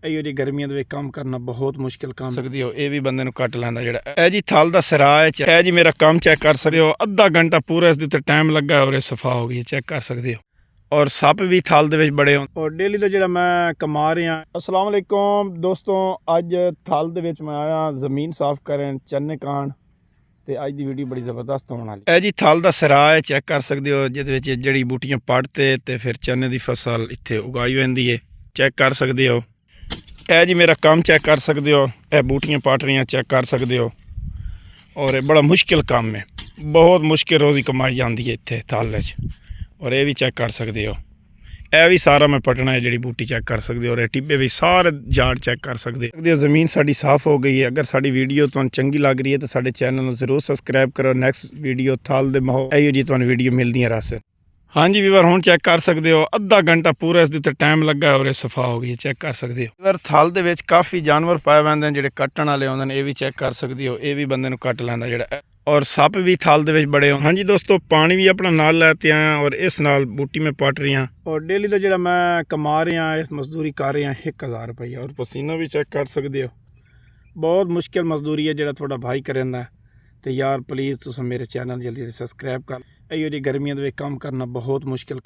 ਇਹੋ ਜਿਹੀ ਗਰਮੀਆਂ ਦੇ ਵਿੱਚ ਕੰਮ ਕਰਨਾ ਬਹੁਤ ਮੁਸ਼ਕਿਲ ਕੰਮ ਸਕਦੀ ਹੋ। ਇਹ ਵੀ ਬੰਦੇ ਨੂੰ ਕੱਟ ਲੈਂਦਾ ਜਿਹੜਾ ਇਹ ਜੀ ਥਲ ਦਾ ਸਿਰਾ ਹੈ। ਇਹ ਜੀ ਮੇਰਾ ਕੰਮ ਚੈੱਕ ਕਰ ਸਕਦੇ ਹੋ, ਅੱਧਾ ਘੰਟਾ ਪੂਰਾ ਇਸ ਦੇ ਉੱਤੇ ਟਾਈਮ ਲੱਗਾ ਔਰ ਇਹ ਸਫਾ ਹੋ ਗਈ, ਚੈੱਕ ਕਰ ਸਕਦੇ ਹੋ। ਔਰ ਸੱਪ ਵੀ ਥਲ ਦੇ ਵਿੱਚ ਬੜੇ ਹੋਣ ਔਰ ਡੇਲੀ ਦਾ ਜਿਹੜਾ ਮੈਂ ਕਮਾ ਰਿਹਾ। अस्सलाम वालेकुम ਦੋਸਤੋ, ਅੱਜ ਥਲ ਦੇ ਵਿੱਚ ਮੈਂ ਆਇਆ ਜ਼ਮੀਨ ਸਾਫ਼ ਕਰਨ ਚੰਨੇ ਕਾਣ ਤੇ ਅੱਜ ਦੀ ਵੀਡੀਓ ਬੜੀ ਜ਼ਬਰਦਸਤ ਹੋਣ ਵਾਲੀ। ਇਹ ਜੀ ਥਲ ਦਾ ਸਿਰਾ ਹੈ, ਚੈੱਕ ਕਰ ਸਕਦੇ ਹੋ, ਜਿਹਦੇ ਵਿੱਚ ਜੜੀ ਬੂਟੀਆਂ ਪੱਟ ਤੇ ਫਿਰ ਚੰਨੇ ਦੀ ਫਸਲ ਇੱਥੇ ਉਗਾਈ ਜਾਂਦੀ ਹੈ, ਚੈੱਕ ਕਰ ਸਕਦੇ ਹੋ। ਇਹ ਜੀ ਮੇਰਾ ਕੰਮ ਚੈੱਕ ਕਰ ਸਕਦੇ ਹੋ, ਇਹ ਬੂਟੀਆਂ ਪੱਟ ਰਹੀਆਂ, ਚੈੱਕ ਕਰ ਸਕਦੇ ਹੋ। ਔਰ ਇਹ ਬੜਾ ਮੁਸ਼ਕਿਲ ਕੰਮ ਹੈ, ਬਹੁਤ ਮੁਸ਼ਕਿਲ ਰੋਜ਼ੀ ਕਮਾਈ ਜਾਂਦੀ ਹੈ ਇੱਥੇ ਥਲ 'ਚ। ਔਰ ਇਹ ਵੀ ਚੈੱਕ ਕਰ ਸਕਦੇ ਹੋ, ਇਹ ਵੀ ਸਾਰਾ ਮੈਂ ਪਟਣਾ ਹੈ, ਜਿਹੜੀ ਬੂਟੀ ਚੈੱਕ ਕਰ ਸਕਦੇ ਹੋ। ਔਰ ਇਹ ਟਿੱਬੇ ਵੀ ਸਾਰੇ ਜਾੜ ਚੈੱਕ ਕਰ ਸਕਦੇ ਹੋ। ਜ਼ਮੀਨ ਸਾਡੀ ਸਾਫ਼ ਹੋ ਗਈ ਹੈ। ਅਗਰ ਸਾਡੀ ਵੀਡੀਓ ਤੁਹਾਨੂੰ ਚੰਗੀ ਲੱਗ ਰਹੀ ਹੈ ਤਾਂ ਸਾਡੇ ਚੈਨਲ ਨੂੰ ਜ਼ਰੂਰ ਸਬਸਕ੍ਰਾਈਬ ਕਰੋ। ਨੈਕਸਟ ਵੀਡੀਓ ਥਲ ਦੇ ਮਾਹੌਲ ਇਹੋ ਜਿਹੀ ਤੁਹਾਨੂੰ ਵੀਡੀਓ ਮਿਲਦੀਆਂ ਰਸ। ਹਾਂਜੀ ਵੀਵਰ, ਹੁਣ ਚੈੱਕ ਕਰ ਸਕਦੇ ਹੋ, ਅੱਧਾ ਘੰਟਾ ਪੂਰਾ ਇਸ ਦੇ ਉੱਤੇ ਟਾਈਮ ਲੱਗਾ ਔਰ ਇਹ ਸਫਾ ਹੋ ਗਈ, ਚੈੱਕ ਕਰ ਸਕਦੇ ਹੋ। ਵੀਵਰ ਥਲ ਦੇ ਵਿੱਚ ਕਾਫੀ ਜਾਨਵਰ ਪਾਏ ਜਾਂਦੇ ਨੇ ਜਿਹੜੇ ਕੱਟਣ ਵਾਲੇ ਆਉਂਦੇ ਨੇ, ਇਹ ਵੀ ਚੈੱਕ ਕਰ ਸਕਦੇ ਹੋ। ਇਹ ਵੀ ਬੰਦੇ ਨੂੰ ਕੱਟ ਲੈਂਦਾ ਜਿਹੜਾ। ਔਰ ਸੱਪ ਵੀ ਥਲ ਦੇ ਵਿੱਚ ਬੜੇ ਹੋਣ। ਹਾਂਜੀ ਦੋਸਤੋ, ਪਾਣੀ ਵੀ ਆਪਣਾ ਨਾਲ ਲੈ ਕੇ ਆਇਆ ਔਰ ਇਸ ਨਾਲ ਬੂਟੀ ਮੈਂ ਪੱਟ ਰਹੀ ਹਾਂ। ਔਰ ਡੇਲੀ ਦਾ ਜਿਹੜਾ ਮੈਂ ਕਮਾ ਰਿਹਾ, ਇਸ ਮਜ਼ਦੂਰੀ ਕਰ ਰਿਹਾ 1000 ਰੁਪਈਆ। ਔਰ ਪਸੀਨਾ ਵੀ ਚੈੱਕ ਕਰ ਸਕਦੇ ਹੋ, ਬਹੁਤ ਮੁਸ਼ਕਿਲ ਮਜ਼ਦੂਰੀ ਹੈ ਜਿਹੜਾ ਤੁਹਾਡਾ ਭਾਈ ਕਰਦਾ। ਤੇ ਯਾਰ ਪਲੀਜ਼ ਤੁਸੀਂ ਮੇਰੇ ਚੈਨਲ ਜਲਦੀ ਸਬਸਕ੍ਰਾਈਬ ਕਰ। ਇਹੋ ਜਿਹੀ ਗਰਮੀਆਂ ਦੇ ਵਿੱਚ ਕੰਮ ਕਰਨਾ ਬਹੁਤ ਮੁਸ਼ਕਿਲ।